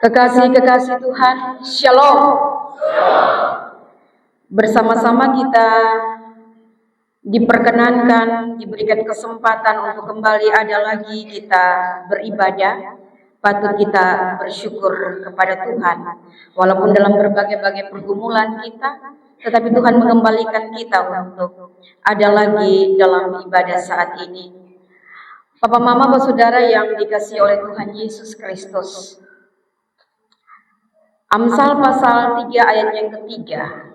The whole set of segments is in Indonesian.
Kekasih-kekasih Tuhan, Shalom. Bersama-sama kita diperkenankan, diberikan kesempatan untuk kembali ada lagi kita beribadah. Patut kita bersyukur kepada Tuhan. Walaupun dalam berbagai-bagai pergumulan kita, tetapi Tuhan mengembalikan kita untuk ada lagi dalam ibadah saat ini. Papa, Mama, Saudara yang dikasihi oleh Tuhan Yesus Kristus. Amsal pasal 3 ayat yang ketiga.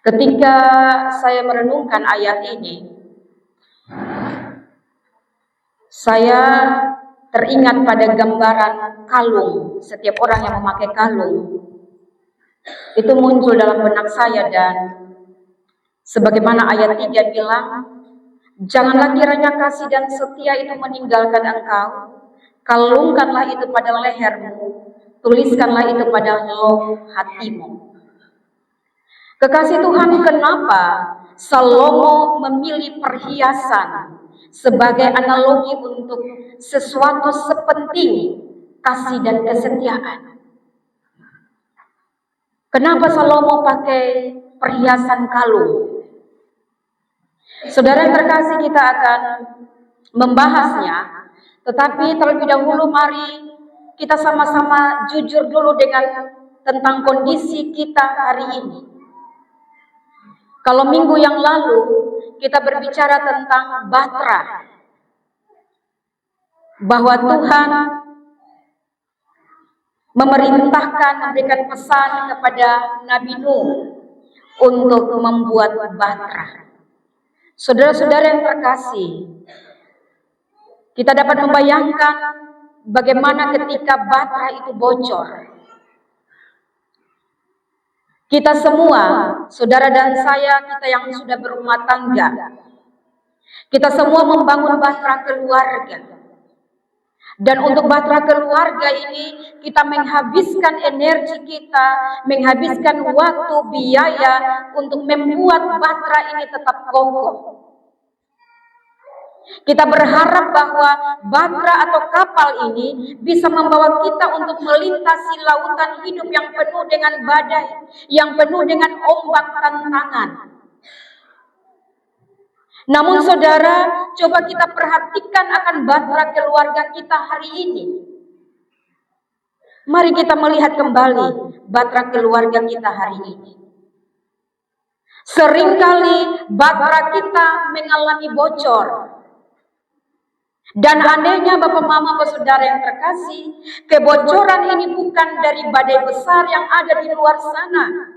Ketika saya merenungkan ayat ini, saya teringat pada gambaran kalung. Setiap orang yang memakai kalung itu muncul dalam benak saya, dan sebagaimana ayat 3 bilang, janganlah kiranya kasih dan setia itu meninggalkan engkau, kalungkanlah itu pada lehermu, tuliskanlah itu pada loh hatimu. Kekasih Tuhan, kenapa Salomo memilih perhiasan sebagai analogi untuk sesuatu sepenting kasih dan kesetiaan? Kenapa Salomo pakai perhiasan kalung? Saudara yang terkasih, kita akan membahasnya, tetapi terlebih dahulu mari kita sama-sama jujur dulu tentang kondisi kita hari ini. Kalau minggu yang lalu kita berbicara tentang Batra, bahwa Tuhan memerintahkan, memberikan pesan kepada Nabi Nuh untuk membuat Batra. Saudara-saudara yang terkasih, kita dapat membayangkan bagaimana ketika Batra itu bocor. Kita semua, saudara dan saya, kita yang sudah berumah tangga, kita semua membangun Batra keluarga. Dan untuk Batra keluarga ini, kita menghabiskan energi kita, menghabiskan waktu, biaya untuk membuat Batra ini tetap kokoh. Kita berharap bahwa Batra atau kapal ini bisa membawa kita untuk melintasi lautan hidup yang penuh dengan badai, yang penuh dengan ombak tantangan. Namun saudara, coba kita perhatikan akan Batra keluarga kita hari ini. Mari kita melihat kembali Batra keluarga kita hari ini. Seringkali Batra kita mengalami bocor. Dan anehnya Bapak, Mama, Saudara yang terkasih, kebocoran ini bukan dari badai besar yang ada di luar sana,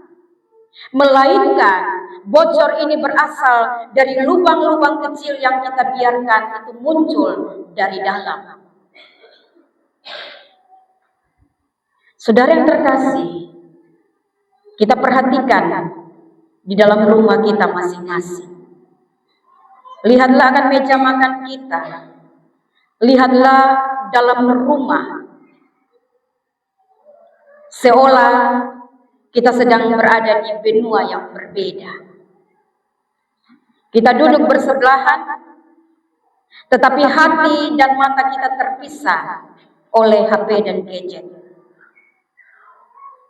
melainkan bocor ini berasal dari lubang-lubang kecil yang kita biarkan itu muncul dari dalam. Saudara yang terkasih, kita perhatikan di dalam rumah kita masing-masing. Lihatlah akan meja makan kita. Lihatlah dalam rumah, seolah kita sedang berada di benua yang berbeda. Kita duduk bersebelahan, tetapi hati dan mata kita terpisah oleh HP dan gadget.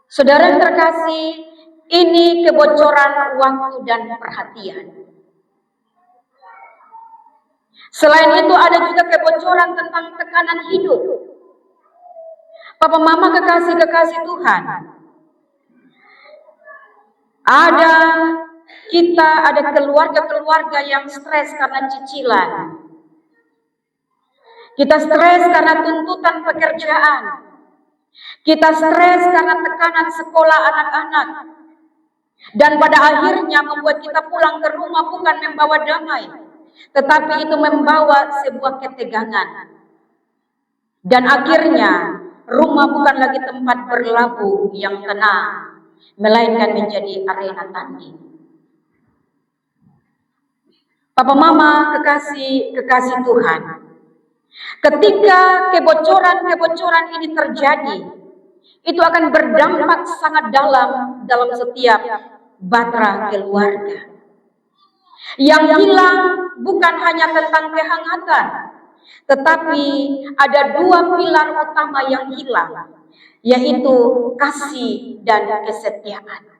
Saudara yang terkasih, ini kebocoran waktu dan perhatian. Selain itu ada juga kebocoran tentang tekanan hidup. Papa, Mama, kekasih-kekasih Tuhan, ada keluarga-keluarga yang stres karena cicilan. Kita stres karena tuntutan pekerjaan. Kita stres karena tekanan sekolah anak-anak. Dan pada akhirnya membuat kita pulang ke rumah bukan membawa damai, tetapi itu membawa sebuah ketegangan. Dan akhirnya rumah bukan lagi tempat berlabuh yang tenang, melainkan menjadi arena tanding. Papa, Mama, kekasih Tuhan, ketika kebocoran ini terjadi, itu akan berdampak sangat dalam setiap Batra keluarga. Yang hilang bukan hanya tentang kehangatan, tetapi ada dua pilar utama yang hilang, yaitu kasih dan kesetiaan.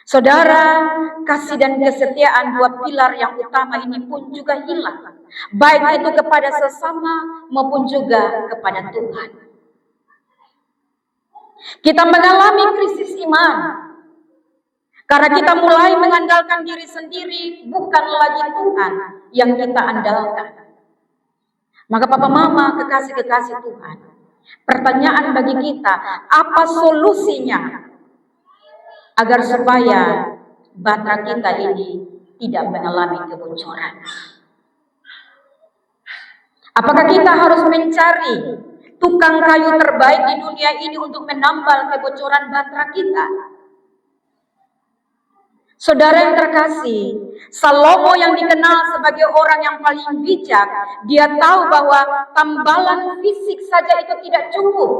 Saudara, kasih dan kesetiaan, dua pilar yang utama ini pun juga hilang, baik itu kepada sesama maupun juga kepada Tuhan. Kita mengalami krisis iman karena kita mulai mengandalkan diri sendiri, bukan lagi Tuhan yang kita andalkan. Maka Papa Mama, kekasih-kekasih Tuhan, pertanyaan bagi kita, apa solusinya agar supaya batra kita ini tidak mengalami kebocoran? Apakah kita harus mencari tukang kayu terbaik di dunia ini untuk menambal kebocoran batra kita? Saudara yang terkasih, Salomo yang dikenal sebagai orang yang paling bijak, dia tahu bahwa tambalan fisik saja itu tidak cukup.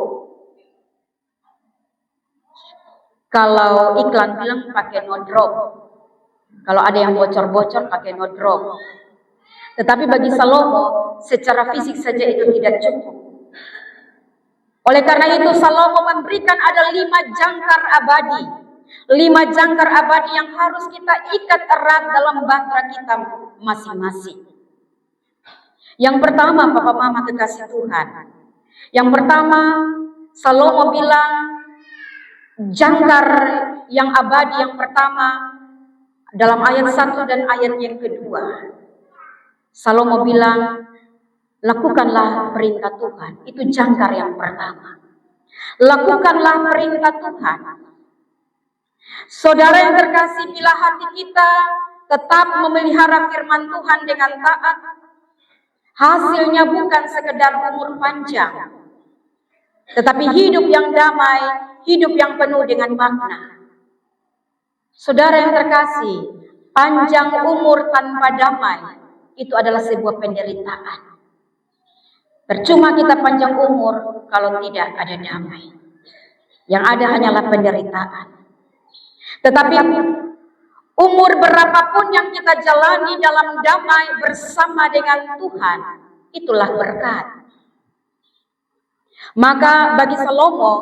Kalau iklan bilang pakai no drop, kalau ada yang bocor-bocor pakai no drop. Tetapi bagi Salomo, secara fisik saja itu tidak cukup. Oleh karena itu Salomo memberikan ada 5 jangkar abadi. 5 jangkar abadi yang harus kita ikat erat dalam batra kita masing-masing. Yang pertama, Papa Mama kekasih Tuhan. Yang pertama, Salomo bilang jangkar yang abadi yang pertama dalam ayat 1 dan ayat yang kedua. Salomo bilang, lakukanlah perintah Tuhan. Itu jangkar yang pertama. Lakukanlah perintah Tuhan. Saudara yang terkasih, bila hati kita tetap memelihara firman Tuhan dengan taat, hasilnya bukan sekedar umur panjang, tetapi hidup yang damai, hidup yang penuh dengan makna. Saudara yang terkasih, panjang umur tanpa damai itu adalah sebuah penderitaan. Percuma kita panjang umur kalau tidak ada damai. Yang ada hanyalah penderitaan. Tetapi umur berapapun yang kita jalani dalam damai bersama dengan Tuhan, itulah berkat. Maka bagi Salomo,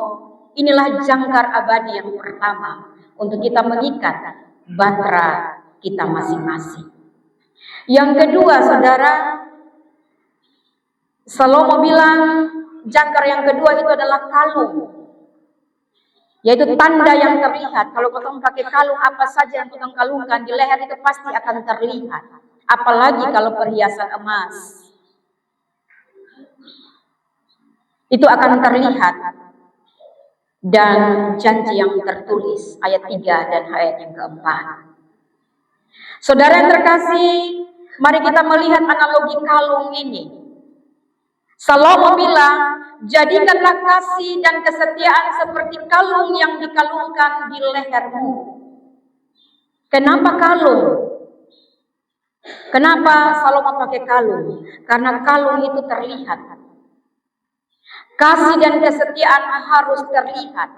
inilah jangkar abadi yang pertama untuk kita mengikat batra kita masing-masing. Yang kedua, saudara, Salomo bilang jangkar yang kedua itu adalah kalung, yaitu tanda yang terlihat. Kalau kita pakai kalung, apa saja yang kita kalungkan di leher itu pasti akan terlihat. Apalagi kalau perhiasan emas, itu akan terlihat. Dan janji yang tertulis, ayat 3 dan ayat yang keempat. Saudara yang terkasih, mari kita melihat analogi kalung ini. Salomo bilang, jadikanlah kasih dan kesetiaan seperti kalung yang dikalungkan di lehermu. Kenapa kalung? Kenapa Salomo pakai kalung? Karena kalung itu terlihat. Kasih dan kesetiaan harus terlihat.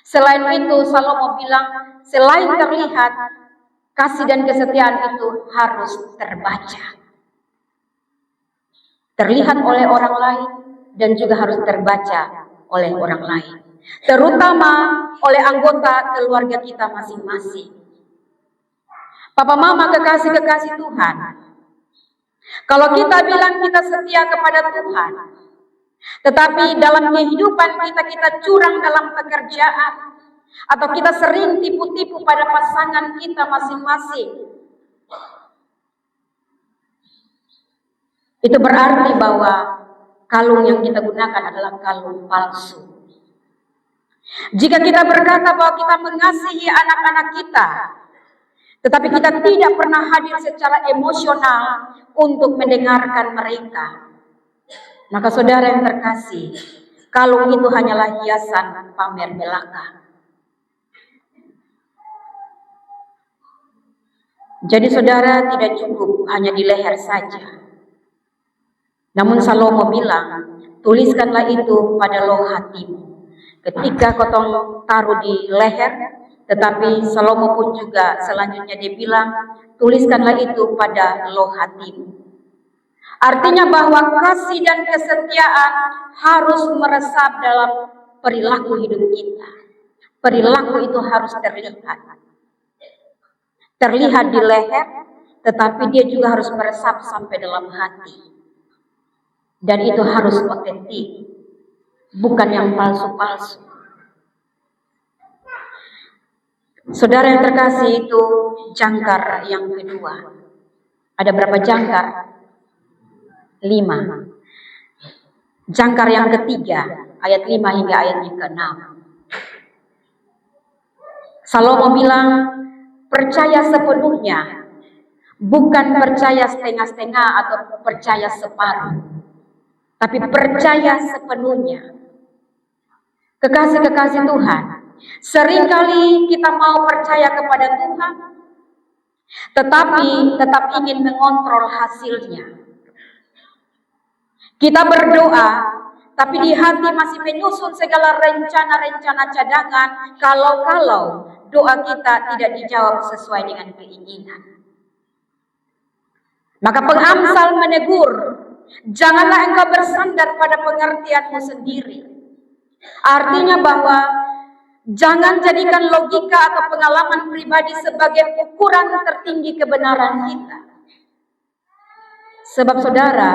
Selain itu Salomo bilang, selain terlihat, kasih dan kesetiaan itu harus terbaca. Terlihat oleh orang lain dan juga harus terbaca oleh orang lain. Terutama oleh anggota keluarga kita masing-masing. Papa Mama kekasih-kekasih Tuhan. Kalau kita bilang kita setia kepada Tuhan, tetapi dalam kehidupan kita curang dalam pekerjaan, atau kita sering tipu-tipu pada pasangan kita masing-masing, itu berarti bahwa kalung yang kita gunakan adalah kalung palsu. Jika kita berkata bahwa kita mengasihi anak-anak kita, tetapi kita tidak pernah hadir secara emosional untuk mendengarkan mereka, maka saudara yang terkasih, kalung itu hanyalah hiasan pamer belaka. Jadi saudara, tidak cukup hanya di leher saja. Namun Salomo bilang, tuliskanlah itu pada loh hatimu. Ketika kau taruh di leher, tetapi Salomo pun juga selanjutnya dia bilang, tuliskanlah itu pada loh hatimu. Artinya bahwa kasih dan kesetiaan harus meresap dalam perilaku hidup kita. Perilaku itu harus terlihat. Terlihat di leher, tetapi dia juga harus meresap sampai dalam hati. Dan itu harus otentik, bukan yang palsu-palsu. Saudara yang terkasih, itu jangkar yang kedua. Ada berapa jangkar? 5. Jangkar yang ketiga, ayat 5 hingga ayat yang ke-6. Salomo bilang, percaya sepenuhnya, bukan percaya setengah-setengah atau percaya separuh, tapi percaya sepenuhnya. Kekasih-kekasih Tuhan, seringkali kita mau percaya kepada Tuhan, tetapi tetap ingin mengontrol hasilnya. Kita berdoa, tapi di hati masih menyusun segala rencana-rencana cadangan kalau doa kita tidak dijawab sesuai dengan keinginan. Maka pengamsal menegur, janganlah engkau bersandar pada pengertianmu sendiri. Artinya bahwa jangan jadikan logika atau pengalaman pribadi sebagai ukuran tertinggi kebenaran kita. Sebab saudara,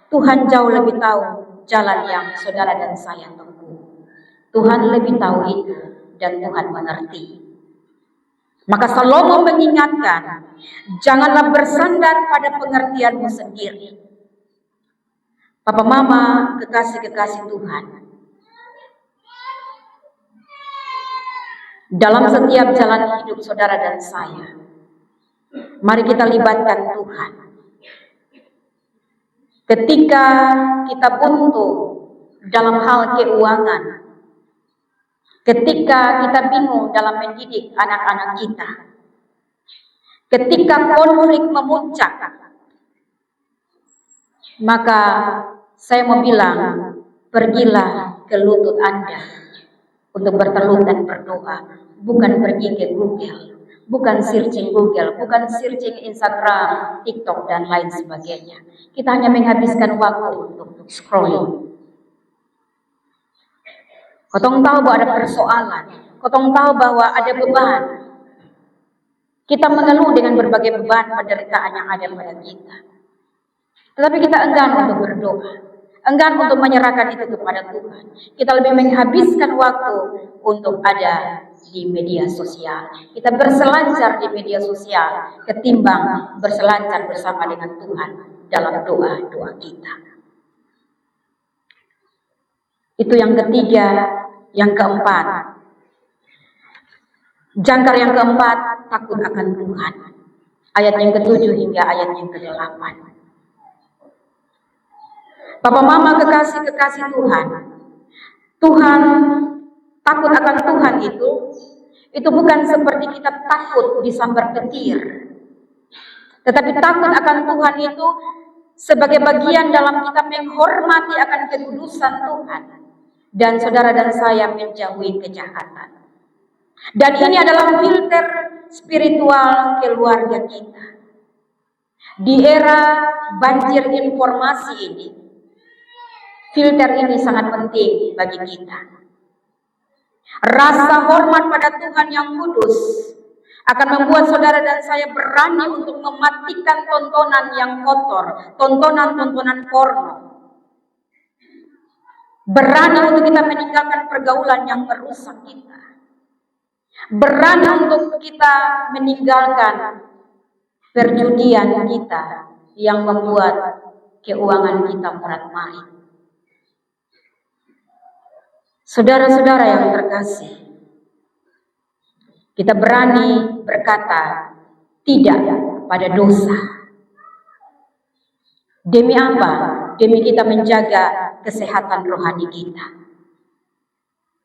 Tuhan jauh lebih tahu jalan yang saudara dan saya tempuh. Tuhan lebih tahu itu dan Tuhan mengerti. Maka Salomo mengingatkan, janganlah bersandar pada pengertianmu sendiri. Papa Mama, kekasih-kekasih Tuhan, dalam setiap jalan hidup saudara dan saya, mari kita libatkan Tuhan. Ketika kita buntu dalam hal keuangan, ketika kita bingung dalam mendidik anak-anak kita, ketika konflik memuncak, maka saya mau bilang, pergilah ke lutut Anda untuk bertelut dan berdoa, bukan pergi ke Google, bukan searching Google, bukan searching Instagram, TikTok, dan lain sebagainya. Kita hanya menghabiskan waktu untuk scrolling. Kotong tahu bahwa ada persoalan, kotong tahu bahwa ada beban. Kita mengeluh dengan berbagai beban penderitaan yang ada pada kita. Tetapi kita enggan untuk berdoa, enggan untuk menyerahkan itu kepada Tuhan. Kita lebih menghabiskan waktu untuk ada di media sosial. Kita berselancar di media sosial ketimbang berselancar bersama dengan Tuhan dalam doa-doa kita. Itu yang ketiga. Yang keempat, jangkar yang keempat, takut akan Tuhan. Ayat yang ke-7 hingga ayat yang ke-8. Papa Mama, kekasih-kekasih Tuhan, takut akan Tuhan itu bukan seperti kita takut disambar petir. Tetapi takut akan Tuhan itu sebagai bagian dalam kita menghormati akan kekudusan Tuhan. Dan saudara dan saya menjauhi kejahatan. Dan ini adalah filter spiritual keluarga kita. Di era banjir informasi ini, filter ini sangat penting bagi kita. Rasa hormat pada Tuhan yang kudus akan membuat saudara dan saya berani untuk mematikan tontonan yang kotor, tontonan-tontonan porno. Berani untuk kita meninggalkan pergaulan yang merusak kita. Berani untuk kita meninggalkan perjudian kita yang membuat keuangan kita morat-marit. Saudara-saudara yang terkasih, kita berani berkata tidak pada dosa. Demi apa? Demi kita menjaga kesehatan rohani kita.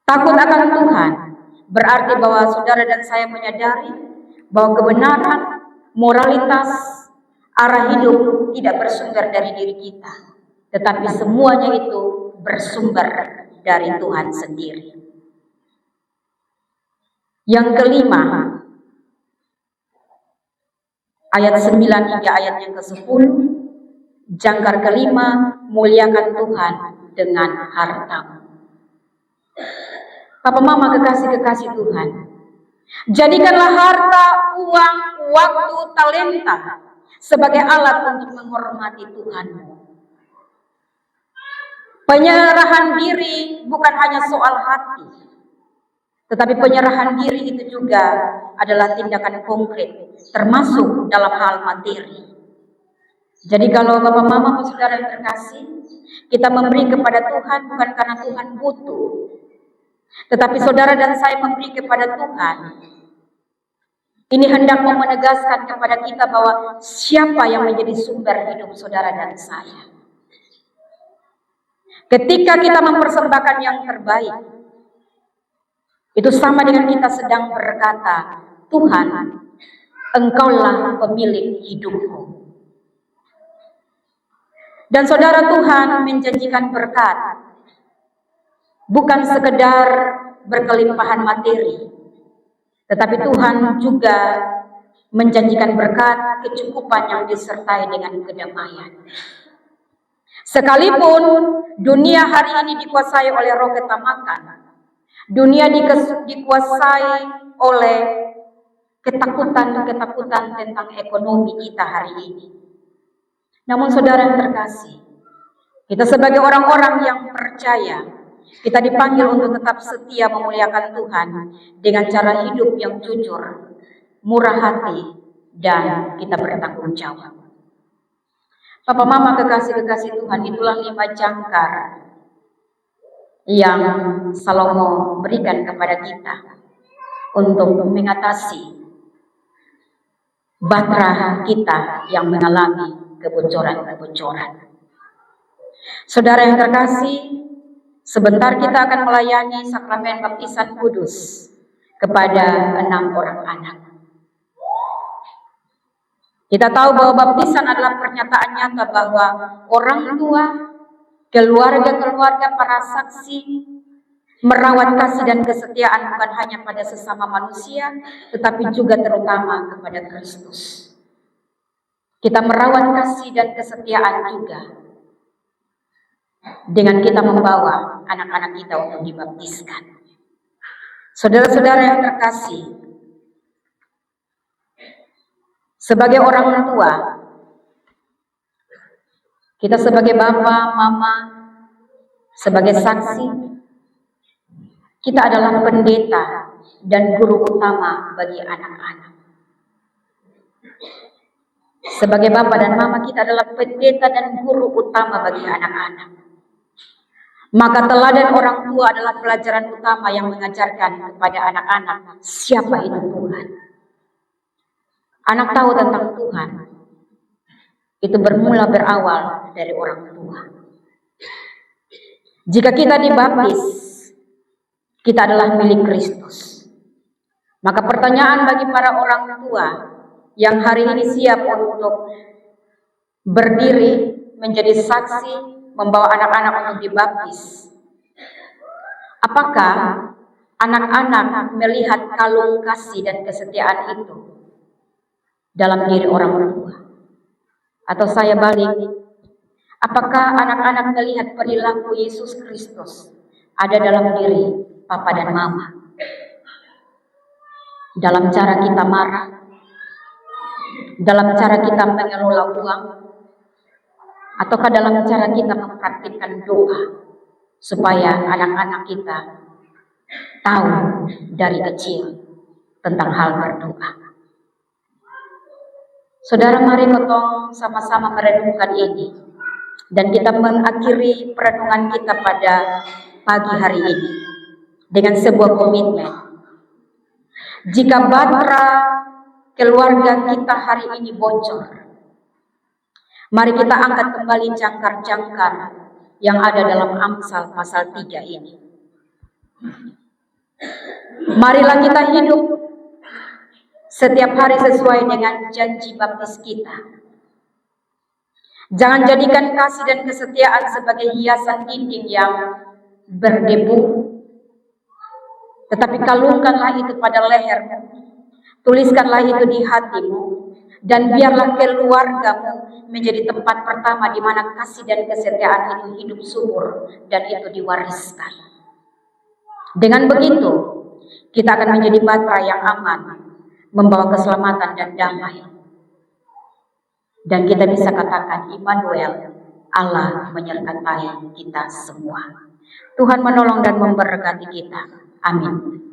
Takut akan Tuhan berarti bahwa saudara dan saya menyadari bahwa kebenaran, moralitas, arah hidup tidak bersumber dari diri kita, tetapi semuanya itu bersumber dari Tuhan sendiri. Yang kelima, ayat 9 hingga ayat yang ke-10, jangkar kelima, muliakan Tuhan dengan hartamu. Papa Mama kekasih-kekasih Tuhan, jadikanlah harta, uang, waktu, talenta sebagai alat untuk menghormati Tuhan. Penyerahan diri bukan hanya soal hati, tetapi penyerahan diri itu juga adalah tindakan konkret, termasuk dalam hal materi. Jadi kalau Bapak Mama dan Saudara yang terkasih, kita memberi kepada Tuhan bukan karena Tuhan butuh, tetapi saudara dan saya memberi kepada Tuhan. Ini hendak menegaskan kepada kita bahwa siapa yang menjadi sumber hidup saudara dan saya. Ketika kita mempersembahkan yang terbaik, itu sama dengan kita sedang berkata, Tuhan, Engkaulah pemilik hidupku. Dan saudara, Tuhan menjanjikan berkat, bukan sekedar berkelimpahan materi, tetapi Tuhan juga menjanjikan berkat kecukupan yang disertai dengan kedamaian. Sekalipun dunia hari ini dikuasai oleh roh ketamakan, dunia dikuasai oleh ketakutan tentang ekonomi kita hari ini. Namun saudara yang terkasih, kita sebagai orang-orang yang percaya, kita dipanggil untuk tetap setia memuliakan Tuhan dengan cara hidup yang jujur, murah hati, dan kita bertanggung jawab. Papa Mama kekasih-kekasih Tuhan, itulah 5 jangkar yang Salomo berikan kepada kita untuk mengatasi batra kita yang mengalami kebocoran-kebocoran. Saudara yang terkasih, sebentar kita akan melayani sakramen baptisan kudus kepada 6 orang anak. Kita tahu bahwa baptisan adalah pernyataan nyata bahwa orang tua, keluarga-keluarga, para saksi merawat kasih dan kesetiaan bukan hanya pada sesama manusia, tetapi juga terutama kepada Kristus. Kita merawat kasih dan kesetiaan juga dengan kita membawa anak-anak kita untuk dibaptiskan. Saudara-saudara yang terkasih, sebagai orang tua, kita sebagai bapak, mama, sebagai saksi, kita adalah pendeta dan guru utama bagi anak-anak. Sebagai bapak dan mama, kita adalah pendeta dan guru utama bagi anak-anak. Maka teladan orang tua adalah pelajaran utama yang mengajarkan kepada anak-anak siapa itu Tuhan. Anak tahu tentang Tuhan, itu berawal dari orang tua. Jika kita dibaptis, kita adalah milik Kristus. Maka pertanyaan bagi para orang tua yang hari ini siap untuk berdiri menjadi saksi, membawa anak-anak untuk dibaptis. Apakah anak-anak melihat kalung kasih dan kesetiaan itu dalam diri orang tua? Atau saya balik, apakah anak-anak melihat perilaku Yesus Kristus ada dalam diri papa dan mama? Dalam cara kita marah, dalam cara kita mengelola uang, ataukah dalam cara kita mempraktikkan doa supaya anak-anak kita tahu dari kecil tentang hal berdoa. Saudara, mari potong sama-sama merenungkan ini, dan kita mengakhiri perenungan kita pada pagi hari ini dengan sebuah komitmen. Jika batra keluarga kita hari ini bocor, mari kita angkat kembali jangkar-jangkar yang ada dalam Amsal pasal 3 ini. Marilah kita hidup setiap hari sesuai dengan janji baptis kita. Jangan jadikan kasih dan kesetiaan sebagai hiasan dinding yang berdebu, tetapi kalungkanlah itu pada lehermu, tuliskanlah itu di hatimu, dan biarlah keluargamu menjadi tempat pertama di mana kasih dan kesetiaan itu hidup subur dan itu diwariskan. Dengan begitu, kita akan menjadi batra yang aman, membawa keselamatan dan damai. Dan kita bisa katakan, Immanuel, Allah menyertai kita semua. Tuhan menolong dan memberkati kita. Amin.